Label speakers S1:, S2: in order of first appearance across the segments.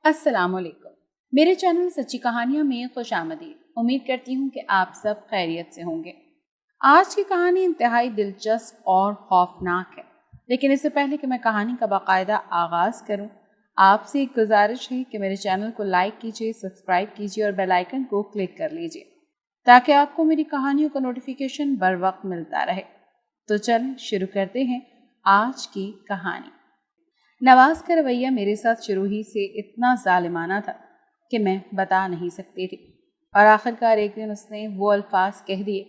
S1: السلام علیکم، میرے چینل سچی کہانیاں میں خوش آمدید۔ امید کرتی ہوں کہ آپ سب خیریت سے ہوں گے۔ آج کی کہانی انتہائی دلچسپ اور خوفناک ہے، لیکن اس سے پہلے کہ میں کہانی کا باقاعدہ آغاز کروں، آپ سے ایک گزارش ہے کہ میرے چینل کو لائک کیجیے، سبسکرائب کیجیے اور بیل آئیکن کو کلک کر لیجیے تاکہ آپ کو میری کہانیوں کا نوٹیفیکیشن بر وقت ملتا رہے۔ تو چلیں شروع کرتے ہیں آج کی کہانی۔ نواز کا رویہ میرے ساتھ شروع ہی سے اتنا ظالمانہ تھا کہ میں بتا نہیں سکتی تھی، اور آخرکار ایک دن اس نے وہ الفاظ کہہ دیے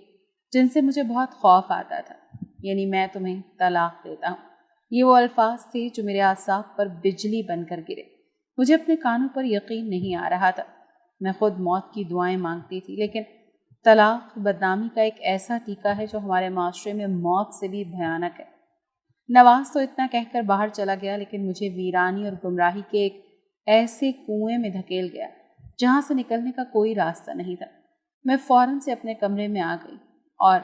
S1: جن سے مجھے بہت خوف آتا تھا، یعنی میں تمہیں طلاق دیتا ہوں۔ یہ وہ الفاظ تھے جو میرے اعصاب پر بجلی بن کر گرے۔ مجھے اپنے کانوں پر یقین نہیں آ رہا تھا۔ میں خود موت کی دعائیں مانگتی تھی، لیکن طلاق بدنامی کا ایک ایسا ٹیکا ہے جو ہمارے معاشرے میں موت سے بھی بھیانک ہے۔ نواز تو اتنا کہہ کر باہر چلا گیا، لیکن مجھے ویرانی اور گمراہی کے ایک ایسے کنویں میں دھکیل گیا جہاں سے نکلنے کا کوئی راستہ نہیں تھا۔ میں فوراً سے اپنے کمرے میں آ گئی اور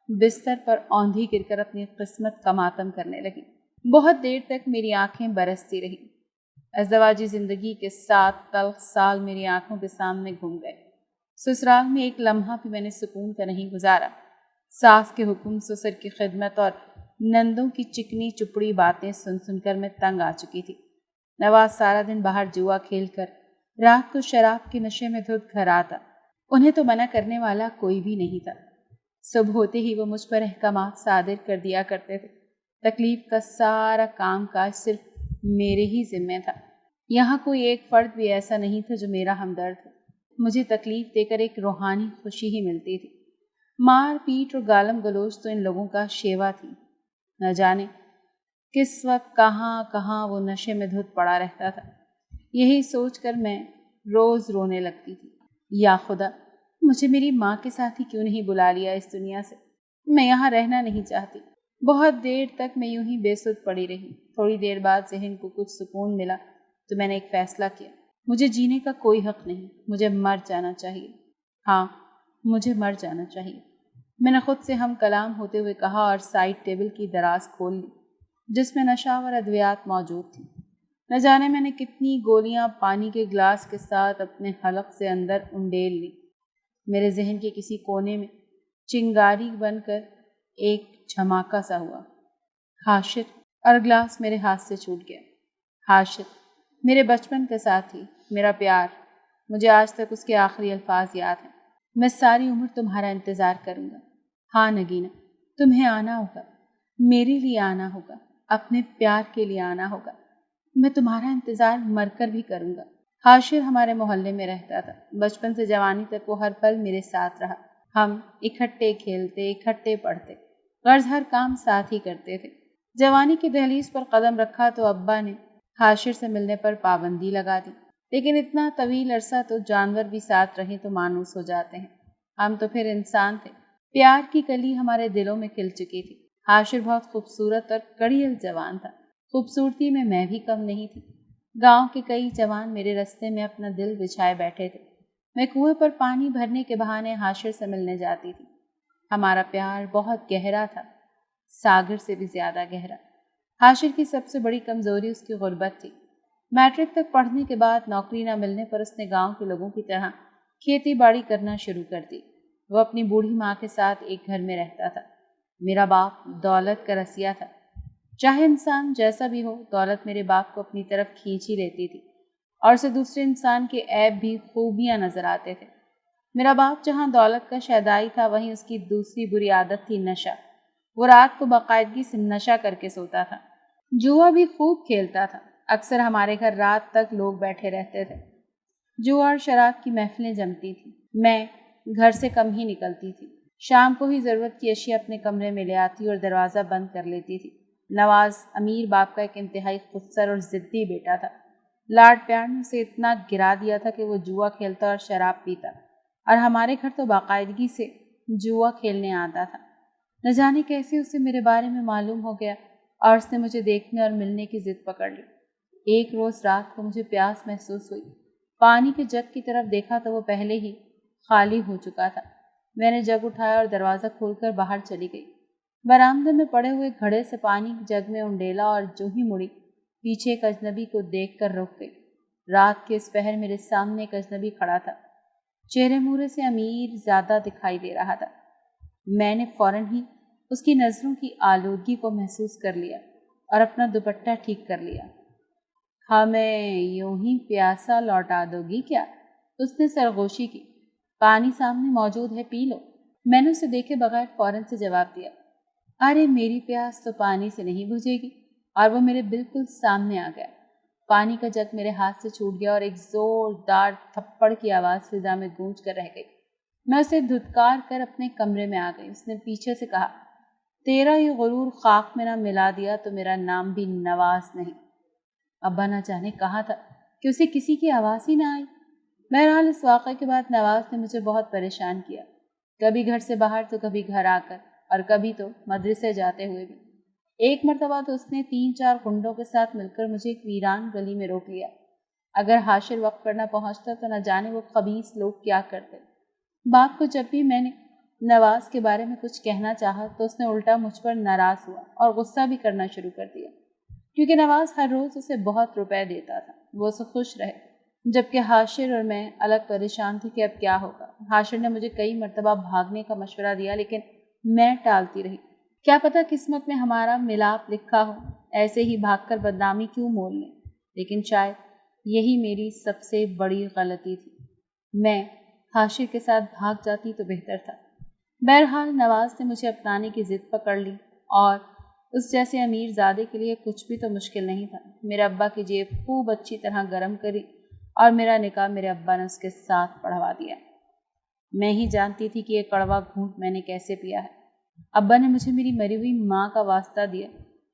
S1: بستر پر اوندھی گر کر اپنی قسمت کا ماتم کرنے لگی۔ بہت دیر تک میری آنکھیں برستی رہیں۔ ازدواجی زندگی کے 7 تلخ سال میری آنکھوں کے سامنے گھوم گئے۔ سسرال میں ایک لمحہ بھی میں نے سکون کا نہیں گزارا۔ ساس کے حکم، سسر کی خدمت اور نندوں کی چکنی چپڑی باتیں سن سن کر میں تنگ آ چکی تھی۔ نواز سارا دن باہر جوا کھیل کر رات کو شراب کے نشے میں دھت گھر آتا۔ انہیں تو منع کرنے والا کوئی بھی نہیں تھا۔ صبح ہوتے ہی وہ مجھ پر احکامات صادر کر دیا کرتے تھے۔ تکلیف کا سارا کام کاج صرف میرے ہی ذمہ تھا۔ یہاں کوئی ایک فرد بھی ایسا نہیں تھا جو میرا ہمدرد ہو۔ مجھے تکلیف دے کر ایک روحانی خوشی ہی ملتی تھی۔ مار پیٹ اور گالم گلوچ تو ان لوگوں کا شیوا تھی۔ نہ جانے کس وقت کہاں وہ نشے میں دھت پڑا رہتا تھا۔ یہی سوچ کر میں روز رونے لگتی تھی۔ یا خدا، مجھے میری ماں کے ساتھ ہی کیوں نہیں بلا لیا اس دنیا سے؟ میں یہاں رہنا نہیں چاہتی۔ بہت دیر تک میں یوں ہی بے سود پڑی رہی۔ تھوڑی دیر بعد ذہن کو کچھ سکون ملا تو میں نے ایک فیصلہ کیا۔ مجھے جینے کا کوئی حق نہیں، مجھے مر جانا چاہیے۔ ہاں، مجھے مر جانا چاہیے، میں نے خود سے ہم کلام ہوتے ہوئے کہا اور سائڈ ٹیبل کی دراز کھول لی جس میں نشاور ادویات موجود تھی۔ نہ جانے میں نے کتنی گولیاں پانی کے گلاس کے ساتھ اپنے حلق سے اندر انڈیل لی۔ میرے ذہن کے کسی کونے میں چنگاری بن کر ایک جھماکا سا ہوا۔ حاشر، اور گلاس میرے ہاتھ سے چھوٹ گیا۔ حاشر، میرے بچپن کے ساتھی، میرا پیار، مجھے آج تک اس کے آخری الفاظ یاد ہیں۔ میں ساری عمر تمہارا انتظار کروں گا۔ ہاں نگینہ، تمہیں آنا ہوگا، میرے لیے آنا ہوگا، اپنے پیار کے لیے آنا ہوگا۔ میں تمہارا انتظار مر کر بھی کروں گا۔ حاشر ہمارے محلے میں رہتا تھا۔ بچپن سے جوانی تک وہ ہر پل میرے ساتھ رہا۔ ہم اکٹھے کھیلتے، اکٹھے پڑھتے، غرض ہر کام ساتھ ہی کرتے تھے۔ جوانی کی دہلیز پر قدم رکھا تو ابا نے حاشر سے ملنے پر پابندی لگا دی، لیکن اتنا طویل عرصہ تو جانور بھی ساتھ رہیں تو مانوس ہو جاتے ہیں۔ ہم تو پھر انسان تھے۔ پیار کی کلی ہمارے دلوں میں کھل چکی تھی۔ حاشر بہت خوبصورت اور کڑیل جوان تھا۔ خوبصورتی میں بھی کم نہیں تھی۔ گاؤں کے کئی جوان میرے رستے میں اپنا دل بچھائے بیٹھے تھے۔ میں کنویں پر پانی بھرنے کے بہانے حاشر سے ملنے جاتی تھی۔ ہمارا پیار بہت گہرا تھا، ساگر سے بھی زیادہ گہرا۔ حاشر کی سب سے بڑی کمزوری اس کی غربت تھی۔ میٹرک تک پڑھنے کے بعد نوکری نہ ملنے پر اس نے گاؤں کے لوگوں کی طرح کھیتی باڑی کرنا شروع کر دی۔ وہ اپنی بوڑھی ماں کے ساتھ ایک گھر میں رہتا تھا۔ میرا باپ دولت کا رسیا تھا۔ چاہے انسان جیسا بھی ہو، دولت میرے باپ کو اپنی طرف کھینچ ہی لیتی تھی، اور اسے دوسرے انسان کے عیب بھی خوبیاں نظر آتے تھے۔ میرا باپ جہاں دولت کا شیدائی تھا، وہیں اس کی دوسری بری عادت تھی نشہ۔ وہ رات کو باقاعدگی سے نشہ کر کے سوتا تھا۔ جوا بھی خوب کھیلتا تھا۔ اکثر ہمارے گھر رات تک لوگ بیٹھے رہتے تھے۔ جوا اور شراب کی محفلیں جمتی تھیں۔ میں گھر سے کم ہی نکلتی تھی۔ شام کو ہی ضرورت کی اشیاء اپنے کمرے میں لے آتی اور دروازہ بند کر لیتی تھی۔ نواز امیر باپ کا ایک انتہائی خودسر اور ضدی بیٹا تھا۔ لاڈ پیار نے اسے اتنا گرا دیا تھا کہ وہ جوا کھیلتا اور شراب پیتا، اور ہمارے گھر تو باقاعدگی سے جوا کھیلنے آتا تھا۔ نہ جانے کیسے اسے میرے بارے میں معلوم ہو گیا اور اس نے مجھے دیکھنے اور ملنے کی ضد پکڑ لی۔ ایک روز رات کو مجھے پیاس محسوس ہوئی پانی کے جگ کی طرف دیکھا تو وہ پہلے ہی خالی ہو چکا تھا۔ میں نے جگ اٹھایا اور دروازہ کھول کر باہر چلی گئی۔ برآمدے میں پڑے ہوئے گھڑے سے پانی جگ میں انڈیلا اور جو ہی مڑی پیچھے ایک اجنبی کو دیکھ کر رک گئی۔ رات کے اس پہر میرے سامنے ایک اجنبی کھڑا تھا، چہرے مورے سے امیر زیادہ دکھائی دے رہا تھا۔ میں نے فوراً ہی اس کی نظروں کی آلودگی کو محسوس کر لیا اور اپنا دوپٹہ ٹھیک کر لیا۔ ہمیں یوں ہی پیاسا لوٹا دو گی کیا؟ اس نے سرگوشی کی۔ پانی سامنے موجود ہے، پی لو۔ میں نے اسے دیکھے بغیر فوراً سے جواب دیا، ارے میری پیاس تو پانی سے نہیں بجھے گی، اور وہ میرے بالکل سامنے آ گیا۔ پانی کا جگ میرے ہاتھ سے چھوٹ گیا اور ایک زوردار تھپڑ کی آواز فضا میں گونج کر رہ گئی۔ میں اسے دھتکار کر اپنے کمرے میں آ گئی۔ اس نے پیچھے سے کہا، تیرا یہ غرور خاک میں نہ ملا دیا تو میرا نام بھی نواز نہیں۔ ابا نہ جانے کہا تھا کہ اسے کسی کی آواز ہی نہ آئی۔ بہرحال اس واقعے کے بعد نواز نے مجھے بہت پریشان کیا، کبھی گھر سے باہر تو کبھی گھر آ کر، اور کبھی تو مدرسے جاتے ہوئے بھی۔ ایک مرتبہ تو اس نے 3-4 گنڈوں کے ساتھ مل کر مجھے ایک ویران گلی میں روک لیا۔ اگر حاشر وقت پر نہ پہنچتا تو نہ جانے وہ خبیث لوگ کیا کرتے۔ باپ کو جب بھی میں نے نواز کے بارے میں کچھ کہنا چاہا تو اس نے الٹا مجھ پر ناراض ہوا اور غصہ بھی کرنا شروع کر دیا، کیونکہ نواز ہر روز اسے بہت روپے دیتا تھا، وہ اسے خوش رہے، جبکہ حاشر اور میں الگ پریشان تھے کہ اب کیا ہوگا۔ حاشر نے مجھے کئی مرتبہ بھاگنے کا مشورہ دیا، لیکن میں ٹالتی رہی۔ کیا پتہ قسمت میں ہمارا ملاپ لکھا ہو، ایسے ہی بھاگ کر بدنامی کیوں مول لیں۔ لیکن شاید یہی میری سب سے بڑی غلطی تھی، میں حاشر کے ساتھ بھاگ جاتی تو بہتر تھا۔ بہرحال نواز نے مجھے اپنانے کی ضد پکڑ لی، اور اس جیسے امیر زادے کے لیے کچھ بھی تو مشکل نہیں تھا۔ میرے ابا کی جیب خوب اچھی طرح گرم کری اور میرا نکاح میرے ابا نے اس کے ساتھ پڑھوا دیا۔ میں ہی جانتی تھی کہ یہ کڑوا گھونٹ میں نے کیسے پیا ہے۔ ابا نے مجھے میری مری ہوئی ماں کا واسطہ دیا،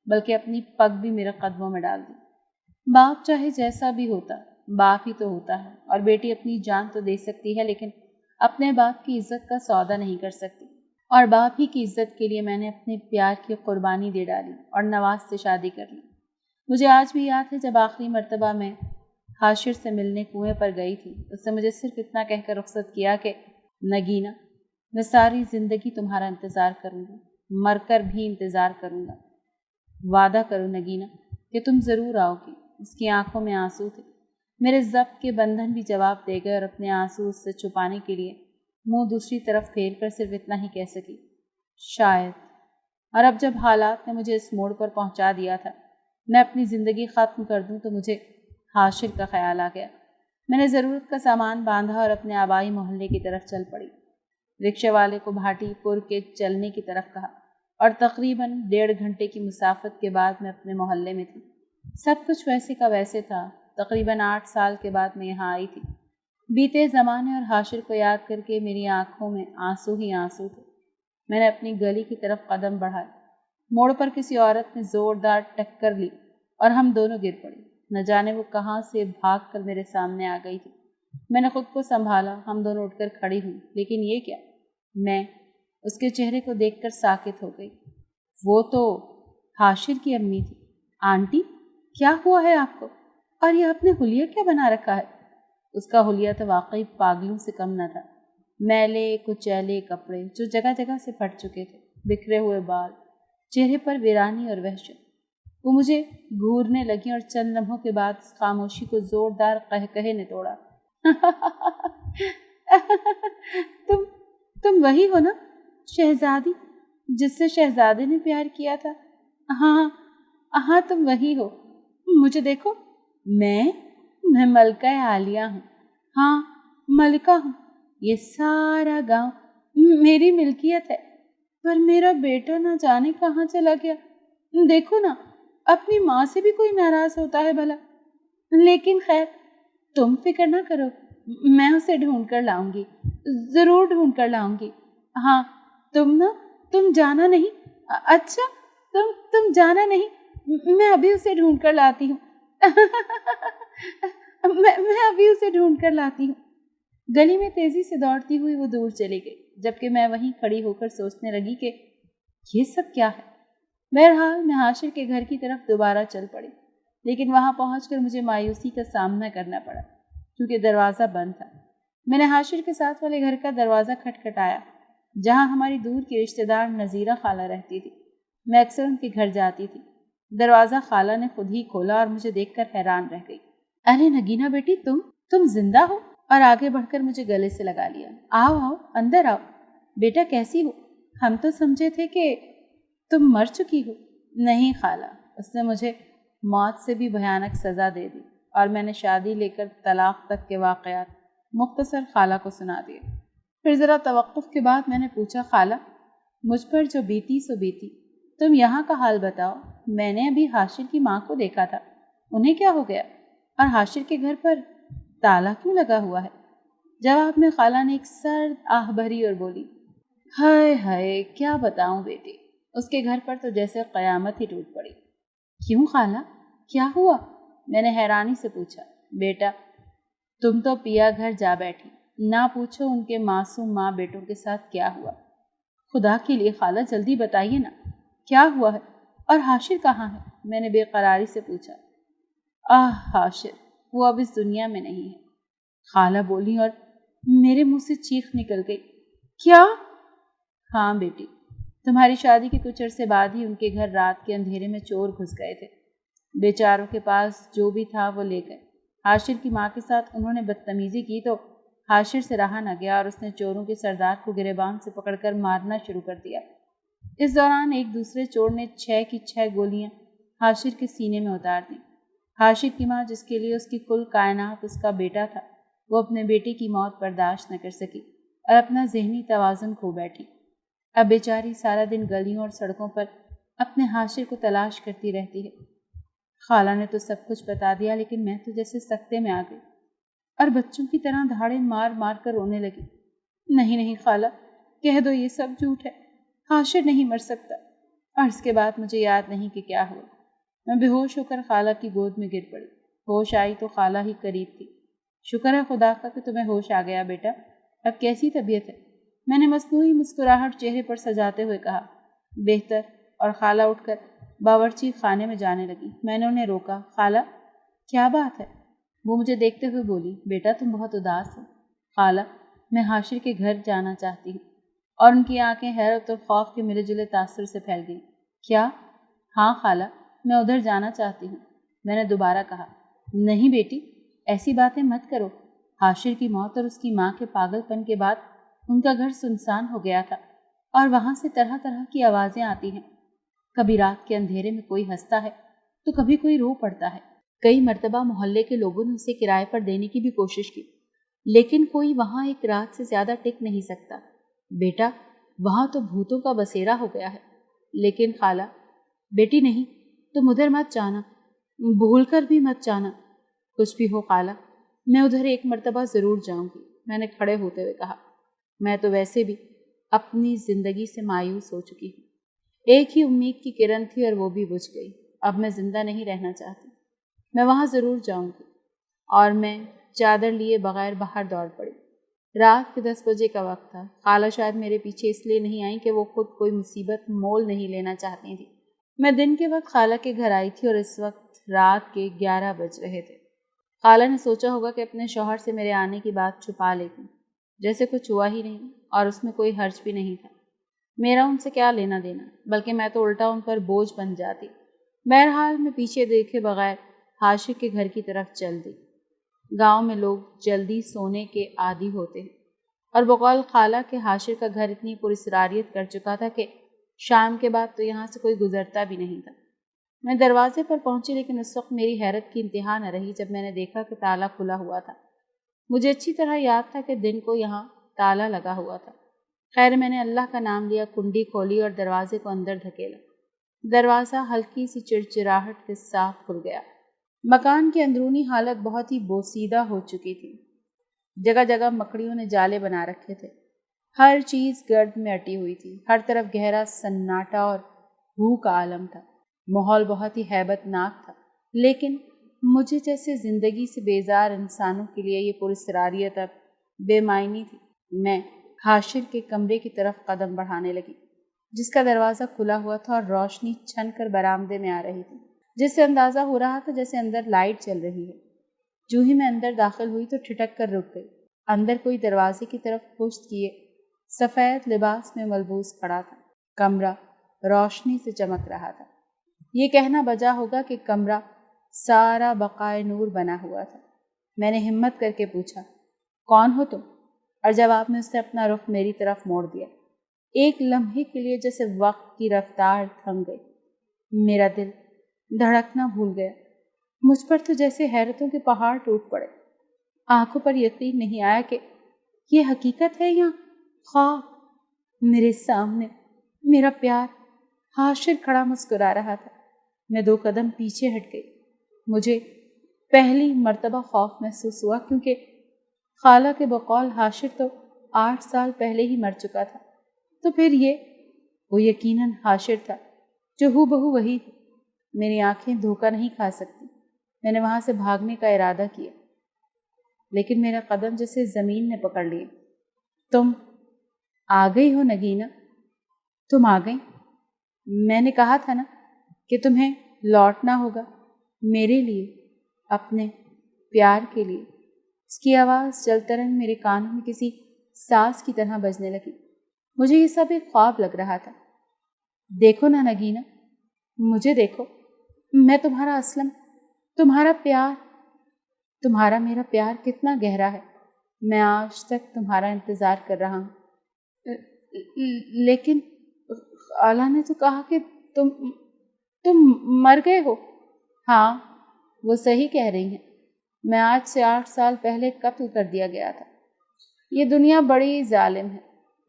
S1: بلکہ اپنی پگ بھی میرے قدموں میں ڈال دی۔ باپ چاہے جیسا بھی ہوتا، باپ ہی تو ہوتا ہے، اور بیٹی اپنی جان تو دے سکتی ہے لیکن اپنے باپ کی عزت کا سودا نہیں کر سکتی، اور باپ ہی کی عزت کے لیے میں نے اپنے پیار کی قربانی دے ڈالی اور نواز سے شادی کر لی۔ مجھے آج بھی یاد ہے جب آخری مرتبہ میں حاشر سے ملنے کنویں پر گئی تھی، اس نے مجھے صرف اتنا کہہ کر رخصت کیا کہ نگینہ، میں ساری زندگی تمہارا انتظار کروں گا، مر کر بھی انتظار کروں گا۔ وعدہ کرو نگینہ کہ تم ضرور آؤ گی۔ اس کی آنکھوں میں آنسو تھے۔ میرے ضبط کے بندھن بھی جواب دے گئے اور اپنے آنسو اس سے چھپانے کے لیے منہ دوسری طرف پھیر کر صرف اتنا ہی کہہ سکی، شاید۔ اور اب جب حالات نے مجھے اس موڑ پر پہنچا دیا تھا، میں اپنی زندگی ختم کر دوں، تو مجھے حاشر کا خیال آ گیا۔ میں نے ضرورت کا سامان باندھا اور اپنے آبائی محلے کی طرف چل پڑی۔ رکشے والے کو بھاٹی پور کے چلنے کی طرف کہا، اور تقریباً 1.5 گھنٹے کی مسافت کے بعد میں اپنے محلے میں تھی۔ سب کچھ ویسے کا ویسے تھا۔ تقریباً 8 سال کے بعد میں یہاں آئی تھی۔ بیتے زمانے اور حاشر کو یاد کر کے میری آنکھوں میں آنسو ہی آنسو تھے۔ میں نے اپنی گلی کی طرف قدم بڑھائے۔ موڑ پر کسی عورت نے زوردار ٹکر لی اور ہم دونوں گر پڑے۔ نہ جانے وہ کہاں سے بھاگ کر میرے سامنے آ گئی تھی۔ میں نے خود کو سنبھالا، ہم دونوں اٹھ کر کھڑی ہوئی، لیکن یہ کیا؟ میں اس کے چہرے کو دیکھ کر ساکت ہو گئی۔ وہ تو حاشر کی امی تھی۔ آنٹی، کیا ہوا ہے آپ کو؟ اور یہ آپ نے حلیہ کیا بنا رکھا ہے؟ اس کا حلیہ تو واقعی پاگلوں سے کم نہ تھا۔ میلے کچیلے کپڑے جو جگہ جگہ سے پھٹ چکے تھے، بکھرے ہوئے بال، چہرے پر ویرانی اور وحشت۔ وہ مجھے گھورنے لگی اور چند لمحوں کے بعد اس خاموشی کو زوردار قہقہے نے توڑا۔ تم وہی ہو نا، شہزادی جس سے شہزادے نے پیار کیا تھا؟ ہاں تم وہی ہو۔ مجھے دیکھو، میں ملکہ عالیہ ہوں۔ ہاں، ملکہ ہوں۔ یہ سارا گاؤں میری ملکیت ہے، پر میرا بیٹا نہ جانے کہاں چلا گیا۔ دیکھو نا، اپنی ماں سے بھی کوئی ناراض ہوتا ہے بھلا۔ لیکن خیر، تم فکر نہ کرو، میں اسے ڈھونڈ کر لاؤں گی، ضرور ڈھونڈ کر لاؤں گی۔ ہاں، تم جانا نہیں۔ اچھا، تم جانا نہیں، میں ابھی اسے ڈھونڈ کر لاتی ہوں۔ میں ابھی اسے ڈھونڈ کر لاتی ہوں۔ گلی میں تیزی سے دوڑتی ہوئی وہ دور چلی گئی، جبکہ میں وہیں کھڑی ہو کر سوچنے لگی کہ یہ سب کیا ہے۔ بہرحال میں حاشر کے گھر کی طرف دوبارہ چل پڑی، لیکن وہاں پہنچ کر مجھے مایوسی کا سامنا کرنا پڑا، کیونکہ دروازہ بند تھا۔ میں نے حاشر کے ساتھ والے گھر کا دروازہ کھٹکھٹایا، جہاں ہماری دور کی رشتہ دار نذیرہ خالہ رہتی تھی۔ میں اکثر ان کے گھر جاتی تھی۔ دروازہ خالہ نے خود ہی کھولا اور مجھے دیکھ کر حیران رہ گئی۔ ارے نگینہ بیٹی، تم زندہ ہو؟ اور آگے بڑھ کر مجھے گلے سے لگا لیا۔ آؤ آؤ، اندر آؤ۔ بیٹا کیسی ہو؟ ہم تو سمجھے تھے کہ تم مر چکی ہو۔ نہیں خالہ، اس نے مجھے موت سے بھی بھیانک سزا دے دی، اور میں نے شادی لے کر طلاق تک کے واقعات مختصر خالہ کو سنا دیے۔ پھر ذرا توقف کے بعد میں نے پوچھا، خالہ مجھ پر جو بیتی سو بیتی، تم یہاں کا حال بتاؤ۔ میں نے ابھی حاشر کی ماں کو دیکھا تھا، انہیں کیا ہو گیا؟ اور حاشر کے گھر پر تالا کیوں لگا ہوا ہے؟ جواب میں خالہ نے ایک سرد آہ بھری اور بولی، ہائے ہائے کیا بتاؤں بیٹی، اس کے گھر پر تو جیسے قیامت ہی ٹوٹ پڑی۔ کیوں خالہ، کیا ہوا؟ میں نے حیرانی سے پوچھا۔ بیٹا تم تو پیا گھر جا بیٹھی، نہ پوچھو ان کے معصوم ماں بیٹوں کے ساتھ کیا ہوا۔ خدا کے لیے خالہ جلدی بتائیے نا، کیا ہوا ہے؟ اور حاشر کہاں ہے؟ میں نے بے قراری سے پوچھا۔ حاشر، وہ اب اس دنیا میں نہیں ہے، خالہ بولی اور میرے منہ سے چیخ نکل گئی۔ کیا؟ ہاں بیٹی، تمہاری شادی کے کچھ عرصے بعد ہی ان کے گھر رات کے اندھیرے میں چور گھس گئے تھے۔ بیچاروں کے پاس جو بھی تھا وہ لے گئے۔ حاشر کی ماں کے ساتھ انہوں نے بدتمیزی کی تو حاشر سے رہا نہ گیا، اور اس نے چوروں کے سردار کو گریبان سے پکڑ کر مارنا شروع کر دیا۔ اس دوران ایک دوسرے چور نے 6 کی 6 گولیاں حاشر کے سینے میں اتار دیں۔ حاشر کی ماں، جس کے لیے اس کی کل کائنات اس کا بیٹا تھا، وہ اپنے بیٹے کی موت برداشت نہ کر سکی اور اپنا ذہنی توازن کھو بیٹھی۔ اب بیچاری سارا دن گلیوں اور سڑکوں پر اپنے حاشر کو تلاش کرتی رہتی ہے۔ خالہ نے تو سب کچھ بتا دیا، لیکن میں تو جیسے سکتے میں آ گئی اور بچوں کی طرح دھاڑے مار مار کر رونے لگی۔ نہیں نہیں خالہ، کہہ دو یہ سب جھوٹ ہے، حاشر نہیں مر سکتا۔ اور اس کے بعد مجھے یاد نہیں کہ کیا ہوا۔ میں بے ہوش ہو کر خالہ کی گود میں گر پڑی۔ ہوش آئی تو خالہ ہی قریب تھی۔ شکر ہے خدا کا کہ تمہیں ہوش آ گیا بیٹا، اب کیسی طبیعت ہے؟ میں نے مصنوعی مسکراہٹ چہرے پر سجاتے ہوئے کہا۔ بہتر۔ اور خالہ اٹھ کر باورچی خانے میں جانے لگی۔ میں نے انہیں روکا۔ خالہ کیا بات ہے؟ وہ مجھے دیکھتے ہوئے بولی، بیٹا تم بہت اداس ہو۔ خالہ میں حاشر کے گھر جانا چاہتی ہوں۔ اور ان کی آنکھیں حیرت اور خوف کے ملے جلے تاثر سے پھیل گئیں۔ کیا؟ ہاں خالہ، میں ادھر جانا چاہتی ہوں۔ میں نے دوبارہ کہا۔ نہیں بیٹی، ایسی باتیں مت کرو۔ حاشر کی موت اور اس کی ماں کے پاگل پن کے بعد ان کا گھر سنسان ہو گیا تھا، اور وہاں سے طرح طرح کی آوازیں آتی ہیں۔ کبھی رات کے اندھیرے میں کوئی ہنستا ہے تو کبھی کوئی رو پڑتا ہے۔ کئی مرتبہ محلے کے لوگوں نے اسے کرائے پر دینے کی بھی کوشش کی، لیکن کوئی وہاں ایک رات سے زیادہ ٹک نہیں سکتا۔ بیٹا وہاں تو بھوتوں کا بسیرا ہو گیا ہے۔ لیکن خالہ، بیٹی نہیں، تم ادھر مت جانا، بھول کر بھی مت جانا۔ کچھ بھی ہو خالہ، میں ادھر ایک مرتبہ ضرور جاؤں گی، میں نے کھڑے ہوتے ہوئے کہا۔ میں تو ویسے بھی اپنی زندگی سے مایوس ہو چکی ہوں۔ ایک ہی امید کی کرن تھی اور وہ بھی بجھ گئی۔ اب میں زندہ نہیں رہنا چاہتی۔ میں وہاں ضرور جاؤں گی۔ اور میں چادر لیے بغیر باہر دوڑ پڑی۔ رات کے 10 بجے کا وقت تھا۔ خالہ شاید میرے پیچھے اس لیے نہیں آئی کہ وہ خود کوئی مصیبت مول نہیں لینا چاہتی تھی۔ میں دن کے وقت خالہ کے گھر آئی تھی اور اس وقت رات کے 11 بج رہے تھے۔ خالہ نے سوچا ہوگا کہ اپنے شوہر سے میرے آنے کی بات چھپا لیتی، جیسے کچھ ہوا ہی نہیں اور اس میں کوئی حرج بھی نہیں تھا۔ میرا ان سے کیا لینا دینا، بلکہ میں تو الٹا ان پر بوجھ بن جاتی۔ بہرحال میں پیچھے دیکھے بغیر حاشر کے گھر کی طرف چل دی۔ گاؤں میں لوگ جلدی سونے کے عادی ہوتے ہیں، اور بقول خالہ کے حاشر کا گھر اتنی پراسراریت کر چکا تھا کہ شام کے بعد تو یہاں سے کوئی گزرتا بھی نہیں تھا۔ میں دروازے پر پہنچی، لیکن اس وقت میری حیرت کی انتہا نہ رہی جب میں نے دیکھا کہ تالا کھلا ہوا تھا۔ مجھے اچھی طرح یاد تھا کہ دن کو یہاں تالا لگا ہوا تھا۔ خیر میں نے اللہ کا نام لیا، کنڈی کھولی اور دروازے کو اندر دھکیلا۔ دروازہ ہلکی سی چڑچڑاہٹ کے ساتھ کھل گیا۔ مکان کی اندرونی حالت بہت ہی بوسیدہ ہو چکی تھی۔ جگہ جگہ مکڑیوں نے جالے بنا رکھے تھے۔ ہر چیز گرد میں اٹی ہوئی تھی۔ ہر طرف گہرا سناٹا اور بھو کا عالم تھا۔ ماحول بہت ہی ہیبت ناک تھا، لیکن مجھے جیسے زندگی سے بیزار انسانوں کے لیے یہ پراسراریت اب بے معنی تھی۔ میں حاشر کے کمرے کی طرف قدم بڑھانے لگی، جس کا دروازہ کھلا ہوا تھا اور روشنی چھن کر برآمدے میں آ رہی تھی، جس سے اندازہ ہو رہا تھا جیسے اندر لائٹ چل رہی ہے۔ جو ہی میں اندر داخل ہوئی تو ٹھٹک کر رک گئی۔ اندر کوئی دروازے کی طرف پشت کیے سفید لباس میں ملبوس کھڑا تھا۔ کمرہ روشنی سے چمک رہا تھا۔ یہ کہنا بجا ہوگا کہ کمرہ سارا بقائے نور بنا ہوا تھا۔ میں نے ہمت کر کے پوچھا، کون ہو تم؟ اور جواب میں اس نے اپنا رخ میری طرف موڑ دیا۔ ایک لمحے کے لیے جیسے وقت کی رفتار تھم گئی۔ میرا دل دھڑکنا بھول گیا۔ مجھ پر تو جیسے حیرتوں کے پہاڑ ٹوٹ پڑے۔ آنکھوں پر یقین نہیں آیا کہ یہ حقیقت ہے یا خواب۔ میرے سامنے میرا پیار حاشر کھڑا مسکرا رہا تھا۔ میں 2 قدم پیچھے ہٹ گئی۔ مجھے پہلی مرتبہ خوف محسوس ہوا، کیونکہ خالہ کے بقول حاشر تو 8 سال پہلے ہی مر چکا تھا۔ تو پھر وہ یقیناً حاشر تھا جو ہو بہو وہی تھی۔ میری آنکھیں دھوکہ نہیں کھا سکتی۔ میں نے وہاں سے بھاگنے کا ارادہ کیا، لیکن میرا قدم جیسے زمین نے پکڑ لیا۔ تم آ گئی ہو نگینہ، تم آ گئی۔ میں نے کہا تھا نا کہ تمہیں لوٹنا ہوگا، میرے لیے، اپنے پیار کے لیے۔ اس کی آواز جلترنگ میرے کانوں میں کسی ساز کی طرح بجنے لگی۔ مجھے یہ سب ایک خواب لگ رہا تھا۔ دیکھو نا نگینہ، مجھے دیکھو، میں تمہارا اسلم، تمہارا پیار، تمہارا میرا پیار کتنا گہرا ہے۔ میں آج تک تمہارا انتظار کر رہا ہوں۔ لیکن خالہ نے تو کہا کہ تم مر گئے ہو۔ ہاں، وہ صحیح کہہ رہی ہیں۔ میں آج سے 8 سال پہلے قتل کر دیا گیا تھا۔ یہ دنیا بڑی ظالم ہے،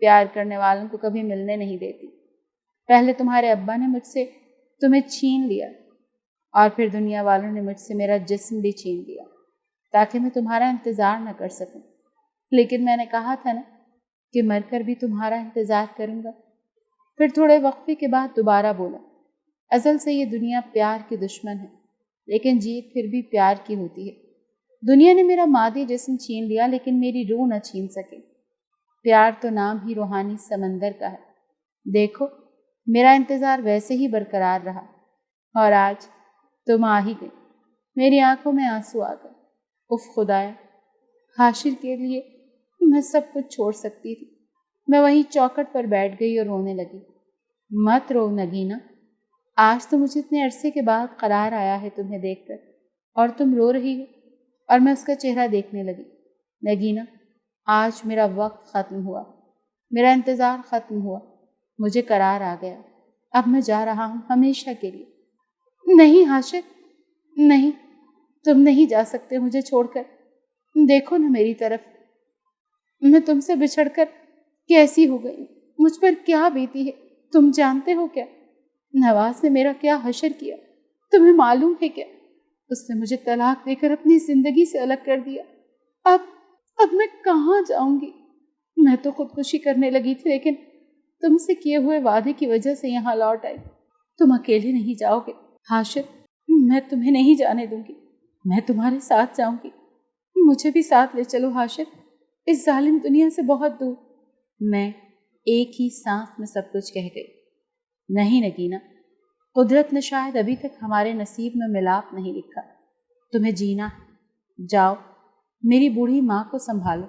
S1: پیار کرنے والوں کو کبھی ملنے نہیں دیتی۔ پہلے تمہارے ابا نے مجھ سے تمہیں چھین لیا، اور پھر دنیا والوں نے مجھ سے میرا جسم بھی چھین لیا تاکہ میں تمہارا انتظار نہ کر سکوں۔ لیکن میں نے کہا تھا نا کہ مر کر بھی تمہارا انتظار کروں گا۔ پھر تھوڑے وقفے کے بعد دوبارہ بولا، ازل سے یہ دنیا پیار کی دشمن ہے، لیکن جیت پھر بھی پیار کی ہوتی ہے۔ دنیا نے میرا مادی جسم چھین لیا، لیکن میری روح نہ چھین سکے۔ پیار تو نام ہی روحانی سمندر کا ہے۔ دیکھو، میرا انتظار ویسے ہی برقرار رہا، اور آج تم آ ہی گئی۔ میری آنکھوں میں آنسو آ گئے۔ اف خدایا، حاشر کے لیے میں سب کچھ چھوڑ سکتی تھی۔ میں وہیں چوکھٹ پر بیٹھ گئی اور رونے لگی۔ مت رو نگینہ، آج تو مجھے اتنے عرصے کے بعد قرار آیا ہے تمہیں دیکھ کر، اور تم رو رہی ہو۔ اور میں اس کا چہرہ دیکھنے لگی۔ نگینہ، آج میرا وقت ختم ہوا، میرا انتظار ختم ہوا، مجھے قرار آ گیا۔ اب میں جا رہا ہوں ہمیشہ کے لیے۔ نہیں حاشر، نہیں، تم نہیں جا سکتے مجھے چھوڑ کر۔ دیکھو نا میری طرف، میں تم سے بچھڑ کر کیسی ہو گئی، مجھ پر کیا بیتی ہے، تم جانتے ہو کیا؟ نواز نے میرا کیا حشر کیا، تمہیں معلوم ہے کیا؟ اس نے مجھے طلاق دے کر اپنی زندگی سے الگ کر دیا۔ اب میں کہاں جاؤں گی؟ میں تو خودکشی کرنے لگی تھی، لیکن تم سے کیے ہوئے وعدے کی وجہ سے یہاں لوٹ آئی۔ تم اکیلے نہیں جاؤ گے حاشر، میں تمہیں نہیں جانے دوں گی، میں تمہارے ساتھ جاؤں گی۔ مجھے بھی ساتھ لے چلو حاشر، اس ظالم دنیا سے بہت دور۔ میں ایک ہی سانس میں سب کچھ کہہ گئی۔ نہیں نگینہ، قدرت نے شاید ابھی تک ہمارے نصیب میں ملاپ نہیں لکھا۔ تمہیں جینا ہے، جاؤ، میری بوڑھی ماں کو سنبھالو۔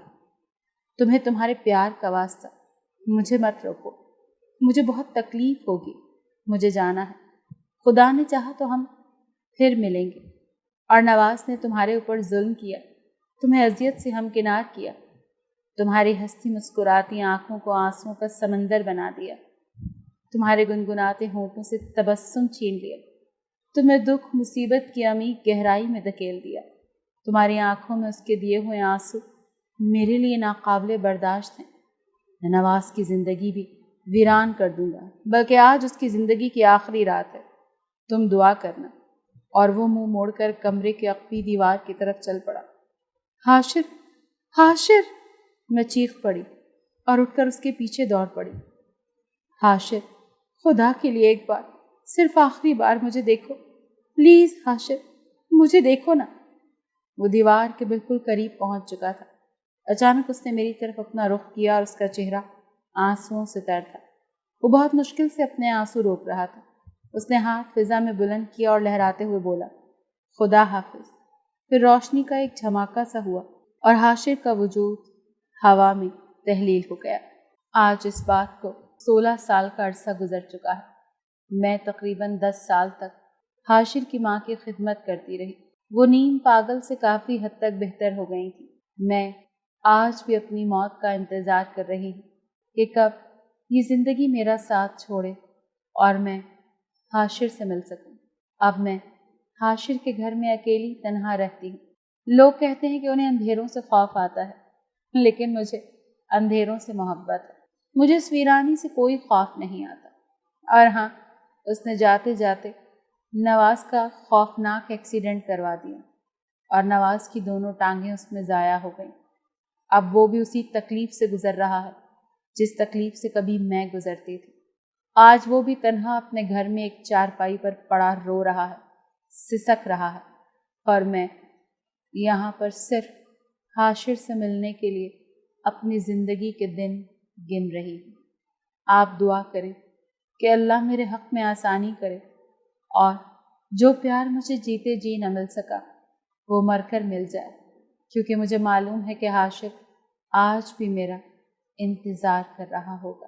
S1: تمہیں تمہارے پیار کا واسطہ، مجھے مت روکو، مجھے بہت تکلیف ہوگی، مجھے جانا ہے۔ خدا نے چاہا تو ہم پھر ملیں گے۔ اور نواز نے تمہارے اوپر ظلم کیا، تمہیں اذیت سے ہمکنار کیا، تمہاری ہنستی مسکراتی آنکھوں کو آنسوؤں کا سمندر بنا دیا، تمہارے گنگناتے ہونٹوں سے تبسم چھین لیا، تمہیں دکھ مصیبت کی عمیق گہرائی میں دھکیل دیا۔ تمہاری آنکھوں میں اس کے دیے ہوئے آنسو میرے لیے ناقابل برداشت ہیں۔ میں نواز کی زندگی بھی ویران کر دوں گا، بلکہ آج اس کی زندگی کی آخری رات ہے۔ تم دعا کرنا۔ اور وہ منہ موڑ کر کمرے کے عقبی دیوار کی طرف چل پڑا۔ حاشر، حاشر، میں چیخ پڑی اور اٹھ کر اس کے پیچھے دوڑ پڑی۔ حاشر، خدا کے لیے ایک بار، صرف آخری بار مجھے دیکھو، پلیز حاشر، مجھے دیکھو نا۔ وہ دیوار کے بالکل قریب پہنچ چکا تھا۔ اچانک اس نے میری طرف اپنا رخ کیا اور اس کا چہرہ آنسوؤں سے تر تھا۔ وہ بہت مشکل سے اپنے آنسو روک رہا تھا۔ اس نے ہاتھ فضا میں بلند کیا اور لہراتے ہوئے بولا، خدا حافظ۔ پھر روشنی کا ایک جھماکا سا ہوا اور حاشر کا وجود ہوا میں تحلیل ہو گیا۔ آج اس بات کو 16 سال کا عرصہ گزر چکا ہے۔ میں تقریباً 10 سال تک حاشر کی ماں کی خدمت کرتی رہی۔ وہ نیم پاگل سے کافی حد تک بہتر ہو گئی تھی۔ میں آج بھی اپنی موت کا انتظار کر رہی ہوں کہ کب یہ زندگی میرا ساتھ چھوڑے اور میں حاشر سے مل سکوں۔ اب میں حاشر کے گھر میں اکیلی تنہا رہتی ہوں۔ لوگ کہتے ہیں کہ انہیں اندھیروں سے خوف آتا ہے، لیکن مجھے اندھیروں سے محبت ہے۔ مجھے اس ویرانی سے کوئی خوف نہیں آتا۔ اور ہاں، اس نے جاتے جاتے نواز کا خوفناک ایکسیڈنٹ کروا دیا اور نواز کی دونوں ٹانگیں اس میں ضائع ہو گئیں۔ اب وہ بھی اسی تکلیف سے گزر رہا ہے جس تکلیف سے کبھی میں گزرتی تھی۔ آج وہ بھی تنہا اپنے گھر میں ایک چارپائی پر پڑا رو رہا ہے، سسک رہا ہے، اور میں یہاں پر صرف حاشر سے ملنے کے لیے اپنی زندگی کے دن گن رہی ہوں۔ آپ دعا کریں کہ اللہ میرے حق میں آسانی کرے اور جو پیار مجھے جیتے جی نہ مل سکا وہ مر کر مل جائے، کیونکہ مجھے معلوم ہے کہ حاشر آج بھی میرا انتظار کر رہا ہوگا۔